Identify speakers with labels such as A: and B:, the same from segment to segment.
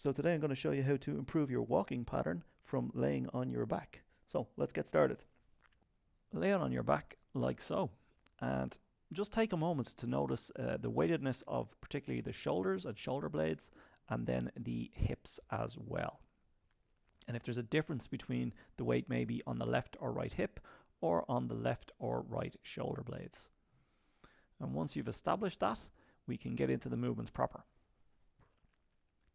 A: So today I'm going to show you how to improve your walking pattern from laying on your back. So let's get started. Lay on your back like so, and just take a moment to notice the weightedness of particularly the shoulders and shoulder blades, and then the hips as well. And if there's a difference between the weight maybe on the left or right hip or on the left or right shoulder blades. And once you've established that, we can get into the movements proper.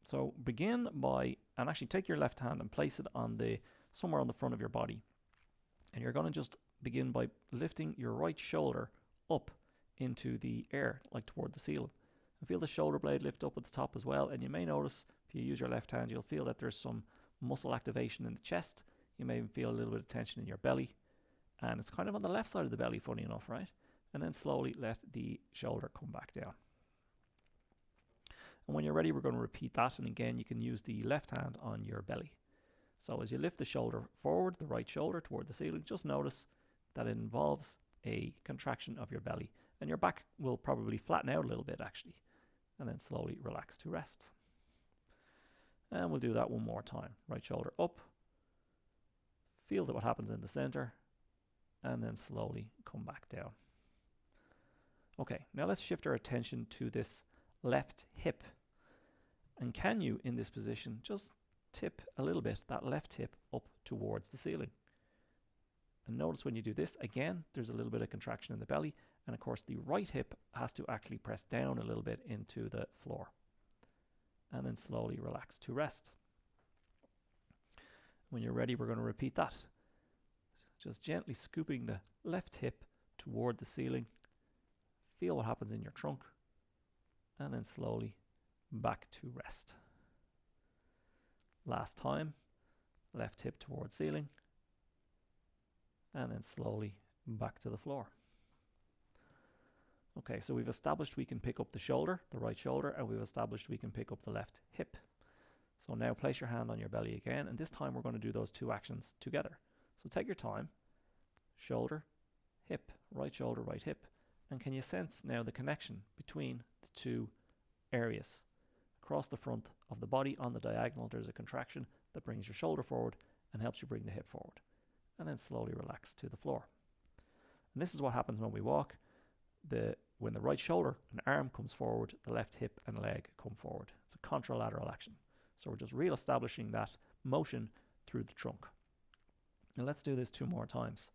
A: So begin by, and actually take your left hand and place it on somewhere on the front of your body. And you're going to just begin by lifting your right shoulder up into the air, like toward the ceiling. And feel the shoulder blade lift up at the top as well. And you may notice, if you use your left hand, you'll feel that there's some muscle activation in the chest. You may even feel a little bit of tension in your belly. And it's kind of on the left side of the belly, funny enough, right? And then slowly let the shoulder come back down. And when you're ready, we're going to repeat that. And again, you can use the left hand on your belly. So as you lift the shoulder forward, the right shoulder toward the ceiling, just notice that it involves a contraction of your belly. And your back will probably flatten out a little bit, actually. And then slowly relax to rest. And we'll do that one more time. Right shoulder up. Feel what happens in the center. And then slowly come back down. Okay, now let's shift our attention to this left hip. And can you, in this position, just tip a little bit that left hip up towards the ceiling? And notice when you do this, again, there's a little bit of contraction in the belly. And of course, the right hip has to actually press down a little bit into the floor. And then slowly relax to rest. When you're ready, we're going to repeat that. Just gently scooping the left hip toward the ceiling. Feel what happens in your trunk. And then slowly back to rest. Last time, left hip towards ceiling. And then slowly back to the floor. Okay, so we've established we can pick up the shoulder, the right shoulder, and we've established we can pick up the left hip. So now place your hand on your belly again, and this time we're going to do those two actions together. So take your time, shoulder, hip, right shoulder, right hip, and can you sense now the connection between the two areas? Across the front of the body on the diagonal, there's a contraction that brings your shoulder forward and helps you bring the hip forward. And then slowly relax to the floor. And this is what happens when we walk. When the right shoulder and arm comes forward, the left hip and leg come forward. It's a contralateral action. So we're just re-establishing that motion through the trunk. And let's do this 2 more times.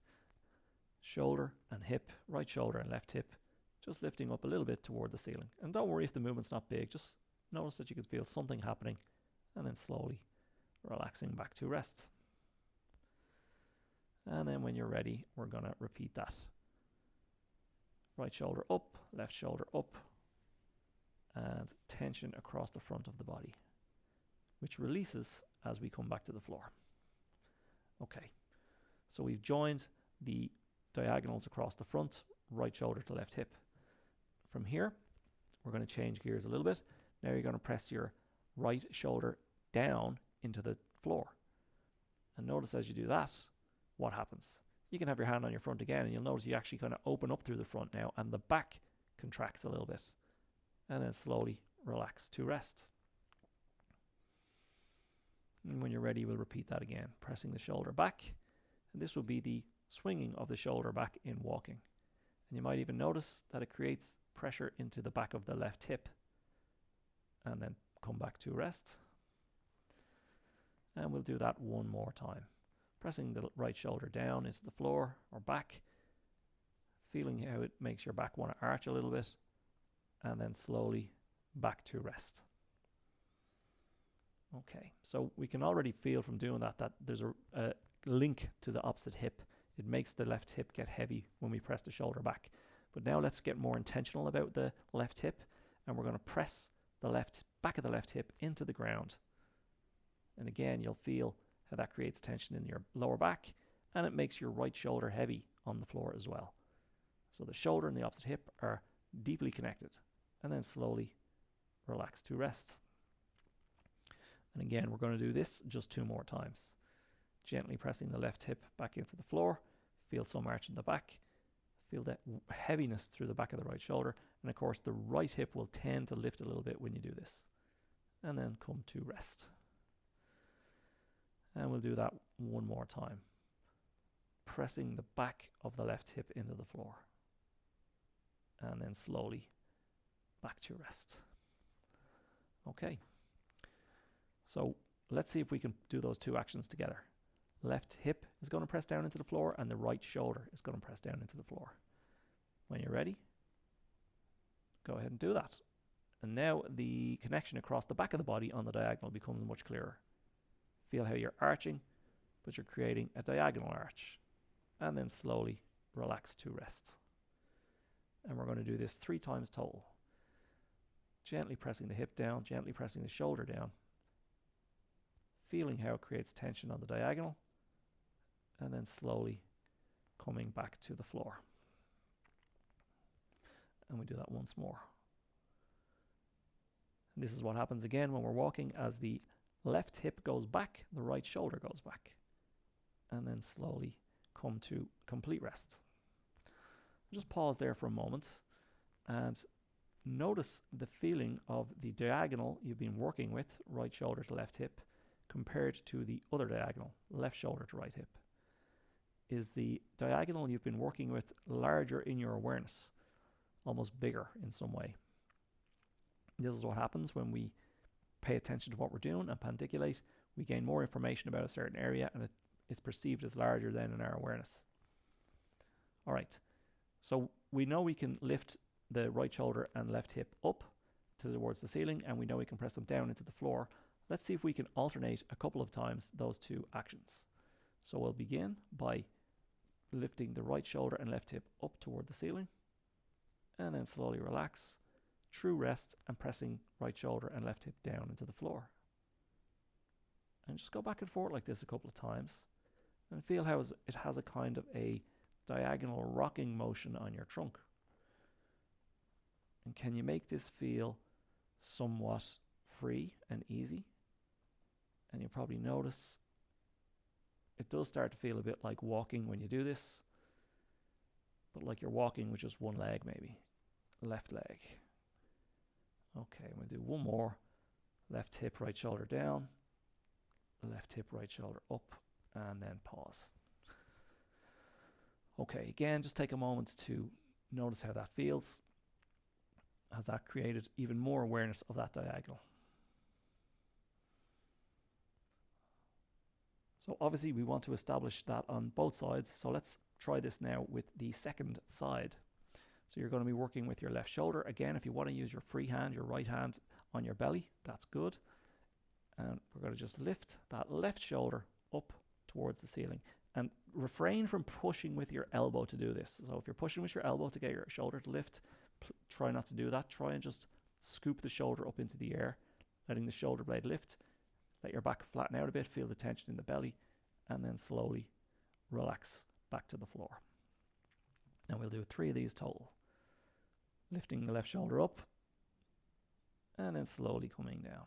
A: Shoulder and hip, right shoulder and left hip, just lifting up a little bit toward the ceiling. And don't worry if the movement's not big, just notice that you can feel something happening, and then slowly relaxing back to rest. And then when you're ready, we're going to repeat that. Right shoulder up, left shoulder up, and tension across the front of the body, which releases as we come back to the floor. Okay, so we've joined the diagonals across the front, right shoulder to left hip. From here, we're going to change gears a little bit. Now you're going to press your right shoulder down into the floor. And notice as you do that, what happens? You can have your hand on your front again, and you'll notice you actually kind of open up through the front now, and the back contracts a little bit. And then slowly relax to rest. And when you're ready, we'll repeat that again, pressing the shoulder back. And this will be the swinging of the shoulder back in walking. And you might even notice that it creates pressure into the back of the left hip. And then come back to rest. And we'll do that 1 more time. Pressing the right shoulder down into the floor or back. Feeling how it makes your back want to arch a little bit. And then slowly back to rest. Okay, so we can already feel from doing that there's a link to the opposite hip. It makes the left hip get heavy when we press the shoulder back. But now let's get more intentional about the left hip. And we're going to press the back of the left hip into the ground. And again, you'll feel how that creates tension in your lower back, and it makes your right shoulder heavy on the floor as well. So the shoulder and the opposite hip are deeply connected. And then slowly relax to rest. And again, we're going to do this just 2 more times. Gently pressing the left hip back into the floor. Feel some arch in the back. Feel that heaviness through the back of the right shoulder. And of course, the right hip will tend to lift a little bit when you do this. and then come to rest. And we'll do that one more time, pressing the back of the left hip into the floor, and then slowly back to rest. Okay, so let's see if we can do those two actions together. Left hip is going to press down into the floor, and the right shoulder is going to press down into the floor. When you're ready, go ahead and do that. And now the connection across the back of the body on the diagonal becomes much clearer. Feel how you're arching, but you're creating a diagonal arch. And then slowly relax to rest. And we're going to do this 3 times total. Gently pressing the hip down, gently pressing the shoulder down. Feeling how it creates tension on the diagonal. And then slowly coming back to the floor. And we do that once more. And this is what happens again when we're walking. As the left hip goes back, the right shoulder goes back. And then slowly come to complete rest. Just pause there for a moment and notice the feeling of the diagonal you've been working with, right shoulder to left hip, compared to the other diagonal, left shoulder to right hip. Is the diagonal you've been working with larger in your awareness, almost bigger in some way? This is what happens when we pay attention to what we're doing and pandiculate. We gain more information about a certain area, and it's perceived as larger than in our awareness. All right, so we know we can lift the right shoulder and left hip up towards the ceiling, and we know we can press them down into the floor. Let's see if we can alternate a couple of times those two actions. So we'll begin by lifting the right shoulder and left hip up toward the ceiling, and then slowly relax, true rest, and pressing right shoulder and left hip down into the floor. And just go back and forth like this a couple of times, and feel how it has a kind of a diagonal rocking motion on your trunk. And can you make this feel somewhat free and easy? And you'll probably notice it does start to feel a bit like walking when you do this, but like you're walking with just one leg, maybe left leg. Okay, we'll do one more. Left hip, right shoulder down, left hip, right shoulder up, and then pause. Okay, again, just take a moment to notice how that feels. Has that created even more awareness of that diagonal? So obviously we want to establish that on both sides. So let's try this now with the second side. So you're going to be working with your left shoulder. Again, if you want to use your free hand, your right hand on your belly, that's good. And we're going to just lift that left shoulder up towards the ceiling. And refrain from pushing with your elbow to do this. So if you're pushing with your elbow to get your shoulder to lift, try not to do that. Try and just scoop the shoulder up into the air, letting the shoulder blade lift. Let your back flatten out a bit, feel the tension in the belly, and then slowly relax back to the floor. And we'll do 3 of these total. Lifting the left shoulder up, and then slowly coming down.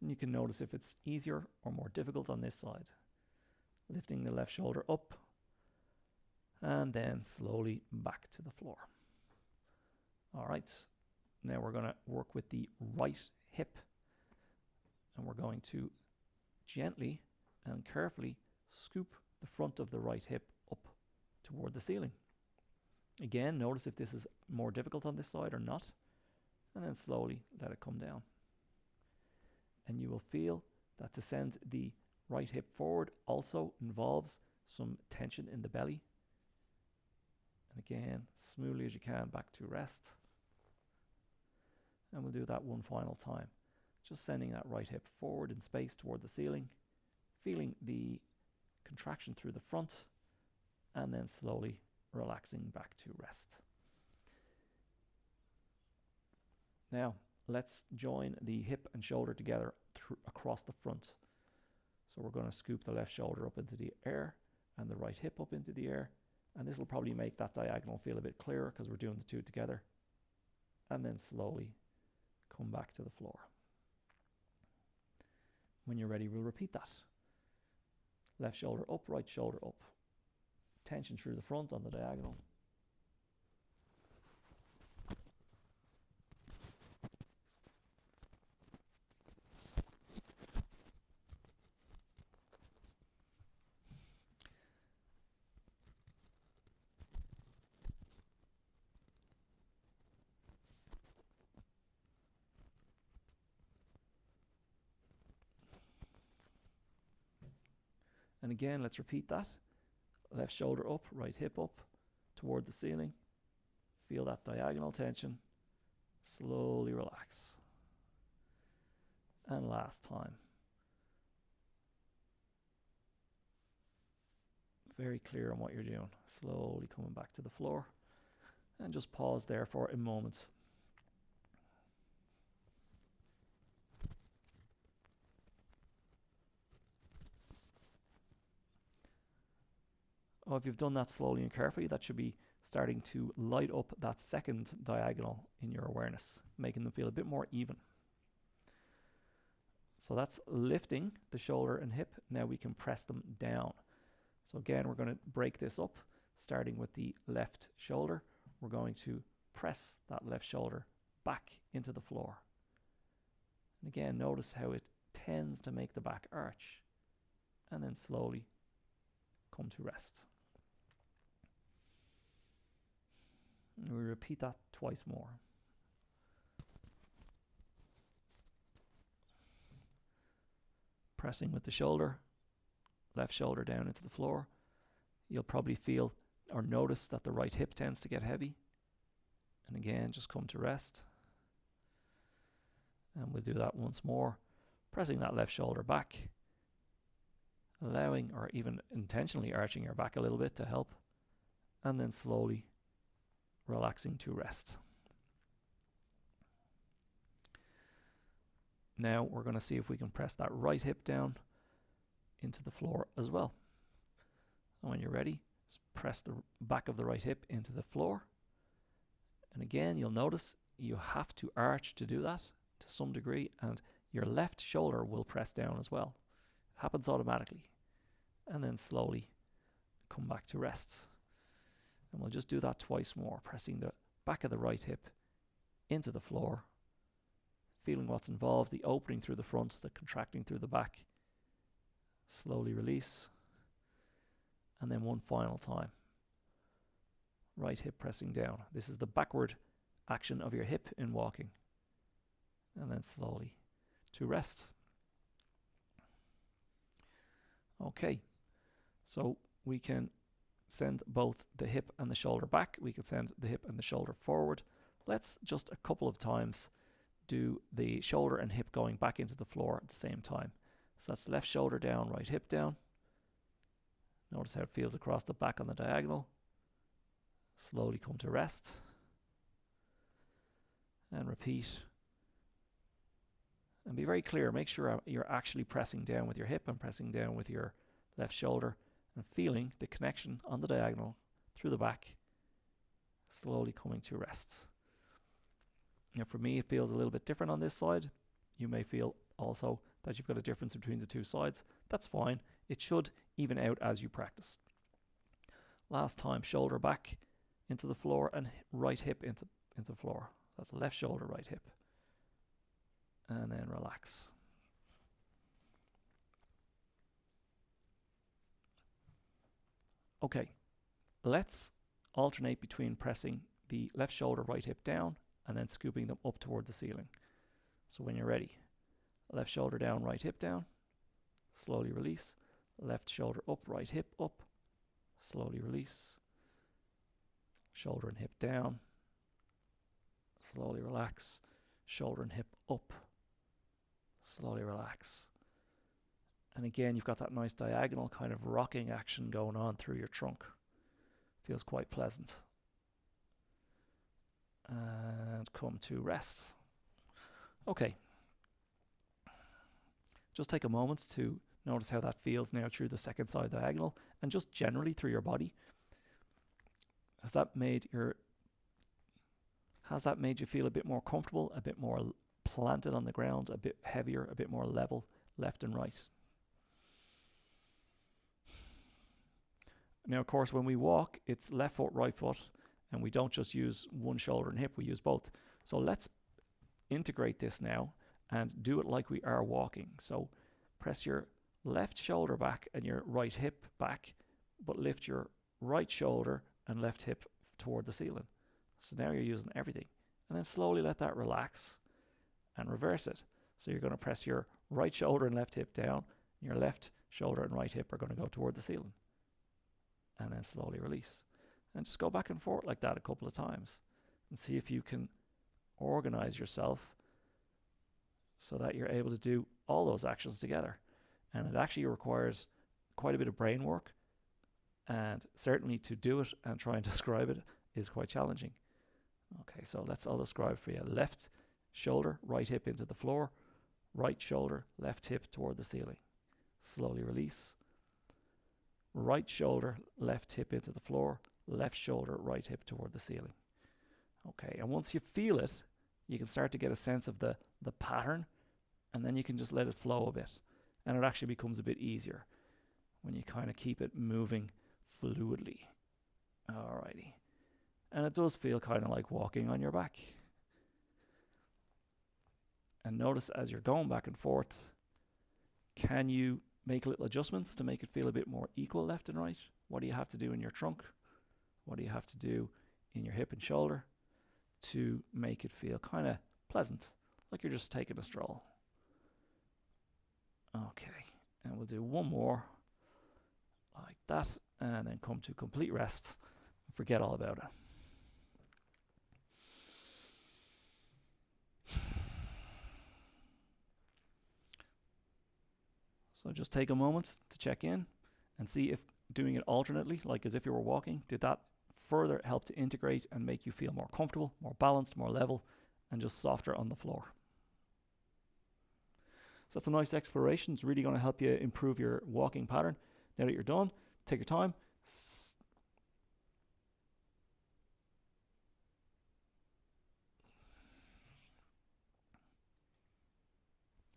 A: And you can notice if it's easier or more difficult on this side. Lifting the left shoulder up, and then slowly back to the floor. All right, now we're going to work with the right hip. And we're going to gently and carefully scoop the front of the right hip up toward the ceiling. Again, notice if this is more difficult on this side or not, and then slowly let it come down. And you will feel that to send the right hip forward also involves some tension in the belly. And again, smoothly as you can, back to rest. And we'll do that one final time. Just sending that right hip forward in space toward the ceiling, feeling the contraction through the front, and then slowly relaxing back to rest. Now, let's join the hip and shoulder together across the front. So we're going to scoop the left shoulder up into the air and the right hip up into the air. And this will probably make that diagonal feel a bit clearer because we're doing the two together. And then slowly come back to the floor. When you're ready, we'll repeat that. Left shoulder up, right shoulder up. Tension through the front on the diagonal. And again, let's repeat that. Left shoulder up, right hip up toward the ceiling. Feel that diagonal tension. Slowly relax. And last time. Very clear on what you're doing. Slowly coming back to the floor. And just pause there for a moment. Oh, if you've done that slowly and carefully, that should be starting to light up that second diagonal in your awareness, making them feel a bit more even. So that's lifting the shoulder and hip. Now we can press them down. So again, we're going to break this up, starting with the left shoulder. We're going to press that left shoulder back into the floor. And again, notice how it tends to make the back arch, and then slowly come to rest. And we repeat that twice more. Pressing with the shoulder, left shoulder down into the floor. You'll probably feel or notice that the right hip tends to get heavy. And again, just come to rest. And we'll do that once more. Pressing that left shoulder back. Allowing or even intentionally arching your back a little bit to help. And then slowly relaxing to rest. Now we're going to see if we can press that right hip down into the floor as well. And when you're ready, just press the back of the right hip into the floor. And again, you'll notice you have to arch to do that to some degree, and your left shoulder will press down as well. It happens automatically. And then slowly come back to rest. And we'll just do that twice more, pressing the back of the right hip into the floor, feeling what's involved, the opening through the front, the contracting through the back. Slowly release. And then one final time. Right hip pressing down. This is the backward action of your hip in walking. And then slowly to rest. Okay, so we can send both the hip and the shoulder back. We can send the hip and the shoulder forward. Let's just a couple of times do the shoulder and hip going back into the floor at the same time. So that's left shoulder down, right hip down. Notice how it feels across the back on the diagonal. Slowly come to rest. And repeat. And be very clear. Make sure you're actually pressing down with your hip and pressing down with your left shoulder and feeling the connection on the diagonal through the back. Slowly coming to rest. Now for me, it feels a little bit different on this side. You may feel also that you've got a difference between the two sides. That's fine. It should even out as you practice. Last time, shoulder back into the floor and right hip into the floor. That's left shoulder, right hip. And then relax. Okay, let's alternate between pressing the left shoulder, right hip down and then scooping them up toward the ceiling. So when you're ready, left shoulder down, right hip down, slowly release. Left shoulder up, right hip up, slowly release. Shoulder and hip down, slowly relax. Shoulder and hip up, slowly relax. And again, you've got that nice diagonal kind of rocking action going on through your trunk. Feels quite pleasant. And come to rest. Okay. Just take a moment to notice how that feels now through the second side diagonal and just generally through your body. Has that made you feel a bit more comfortable, a bit more planted on the ground, a bit heavier, a bit more level, left and right? Now, of course, when we walk, it's left foot, right foot, and we don't just use one shoulder and hip, we use both. So let's integrate this now and do it like we are walking. So press your left shoulder back and your right hip back, but lift your right shoulder and left hip toward the ceiling. So now you're using everything. And then slowly let that relax and reverse it. So you're going to press your right shoulder and left hip down, your left shoulder and right hip are going to go toward the ceiling. And then slowly release. And just go back and forth like that a couple of times and see if you can organize yourself so that you're able to do all those actions together. And it actually requires quite a bit of brain work, and certainly to do it and try and describe it is quite challenging. Okay, so I'll describe for you. Left shoulder, right hip into the floor, right shoulder, left hip toward the ceiling. Slowly release. Right shoulder, left hip into the floor, left shoulder, right hip toward the ceiling. Okay, and once you feel it, you can start to get a sense of the pattern, and then you can just let it flow a bit. And it actually becomes a bit easier when you kind of keep it moving fluidly. Alrighty. And it does feel kind of like walking on your back. And notice as you're going back and forth, can you make little adjustments to make it feel a bit more equal left and right? What do you have to do in your trunk? What do you have to do in your hip and shoulder to make it feel kind of pleasant, like you're just taking a stroll? Okay, and we'll do one more like that, and then come to complete rest and forget all about it. So just take a moment to check in and see if doing it alternately, like as if you were walking, did that further help to integrate and make you feel more comfortable, more balanced, more level, and just softer on the floor. So that's a nice exploration. It's really going to help you improve your walking pattern. Now that you're done, take your time.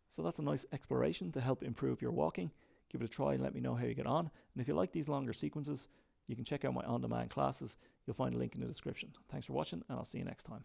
A: So that's a nice exploration to help improve your walking. Give it a try and let me know how you get on. And if you like these longer sequences, you can check out my on-demand classes. You'll find a link in the description. Thanks for watching, and I'll see you next time.